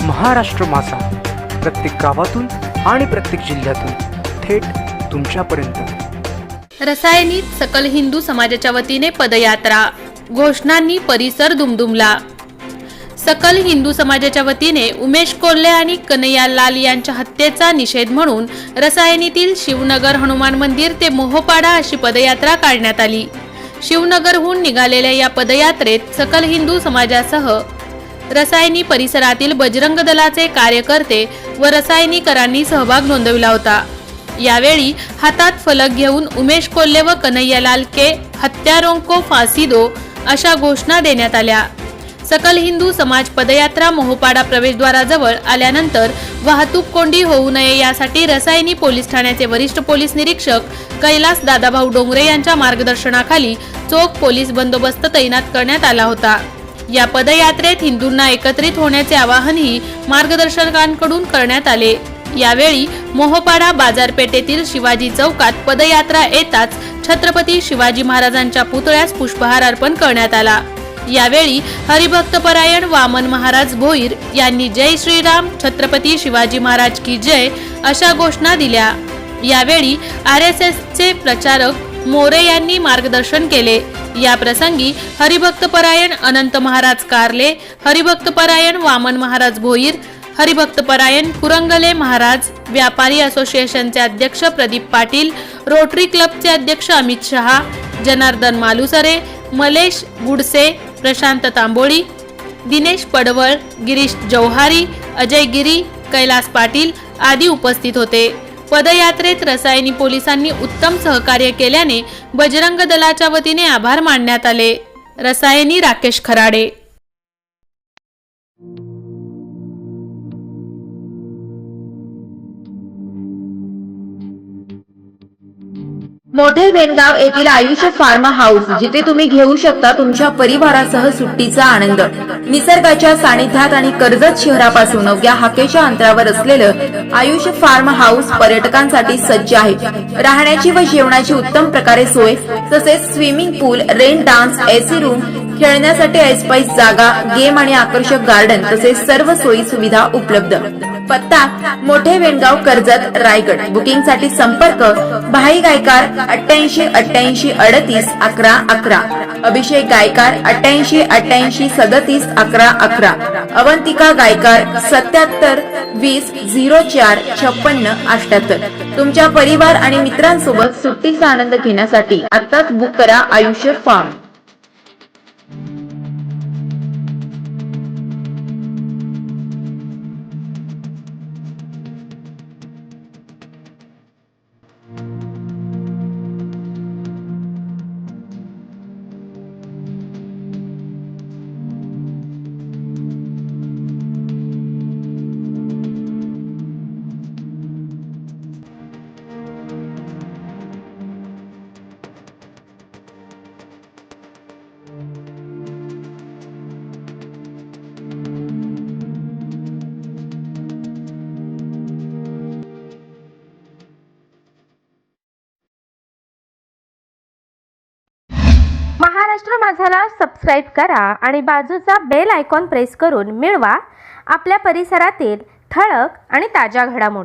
महाराष्ट्र माझा, प्रत्येक गावातून आणि प्रत्येक जिल्ह्यातून थेट तुमच्यापर्यंत। रसायनीत सकल हिंदू समाजाच्या वतीने पदयात्रा, घोषणांनी परिसर दुमदुमला। सकल हिंदू समाजाच्या वतीने उमेश कोल्हे आणि कन्हैयालाल यांच्या हत्येचा निषेध म्हणून रसायनीतील शिवनगर हनुमान मंदिर ते मोहोपाडा अशी पदयात्रा काढण्यात आली। शिवनगरहून निघालेल्या या पदयात्रेत सकल हिंदू समाजासह रसायनी परिसरातील बजरंग दलाचे कार्यकर्ते व रसायनीकरांनी सहभाग नोंदविला होता। यावेळी हातात फलक घेऊन उमेश कोल्हे व कन्हैयालाल के हत्यारों को फांसी दो अशा घोषणा देण्यात आल्या। सकल हिंदू समाज पदयात्रा मोहोपाडा प्रवेशद्वाराजवळ आल्यानंतर वाहतूक कोंडी होऊ नये यासाठी रसायनी पोलीस ठाण्याचे वरिष्ठ पोलीस निरीक्षक कैलास दादाभाऊ डोंगरे यांच्या मार्गदर्शनाखाली चोख पोलीस बंदोबस्त तैनात करण्यात आला होता। या पदयात्रेत हिंदूंना एकत्रित होण्याचे आवाहनही मार्गदर्शकांकडून करण्यात आले। यावेळी मोहोपाडा बाजारपेठेतील शिवाजी चौकात पदयात्रा येताच छत्रपती शिवाजी महाराजांच्या पुतळ्यास पुष्पहार अर्पण करण्यात आला। यावेळी हरिभक्तपरायण वामन महाराज भोईर यांनी जय श्रीराम छत्रपती शिवाजी महाराज की जय अशा घोषणा दिल्या। यावेळी RSSचे प्रचारक मोरे यांनी मार्गदर्शन केले। या प्रसंगी हरिभक्तपरायण अनंत महाराज कारले, हरिभक्तपरायण वामन महाराज भोईर, हरिभक्तपरायण कुरंगले महाराज, व्यापारी असोसिएशनचे अध्यक्ष प्रदीप पाटील, रोटरी क्लबचे अध्यक्ष अमित शहा, जनार्दन मालुसरे, मलेश गुडसे, प्रशांत तांबोळी, दिनेश पडवळ, गिरीश जौहारी, अजय गिरी, कैलास पाटील आदी उपस्थित होते। पदयात्रेत रसायनी पोलिसांनी उत्तम सहकार्य केल्याने बजरंग दलाच्या वतीने आभार मानण्यात आले। रसायनी राकेश खराडे। मोठे वेणगाव येथील आयुष्य फार्म हाऊस, जिथे तुम्ही घेऊ शकता तुमच्या परिवारासह सुट्टीचा आनंद। निसर्गाच्या सानिध्यात आणि कर्जत शहरापासून अवघ्या हाकेच्या अंतरावर असलेलं आयुष्य फार्म हाऊस पर्यटकांसाठी सज्ज आहे। राहण्याची व जेवणाची उत्तम प्रकारे सोय, तसेच स्विमिंग पूल, रेन डान्स, AC रूम, खेळण्यासाठी ऐसपैस जागा, गेम आणि आकर्षक गार्डन तसेच सर्व सोयी सुविधा उपलब्ध। पत्ता मोठे वेणगाव, कर्जत, रायगड। बुकिंग साठी संपर्क भाई गायकार 88 88 38 11 11, अभिषेक गायकार 88 88 37 11 11, अवंतिका गायकार 77 20 04 56 78। तुमच्या परिवार आणि मित्रांसोबत सुट्टीचा आनंद घेण्यासाठी आताच बुक करा आयुष्य फार्म। महाराष्ट्र माझाला सबस्क्राईब करा आणि बाजूचा बेल आयकॉन प्रेस करून मिळवा आपल्या परिसरातील ठळक आणि ताज्या घडामोडी।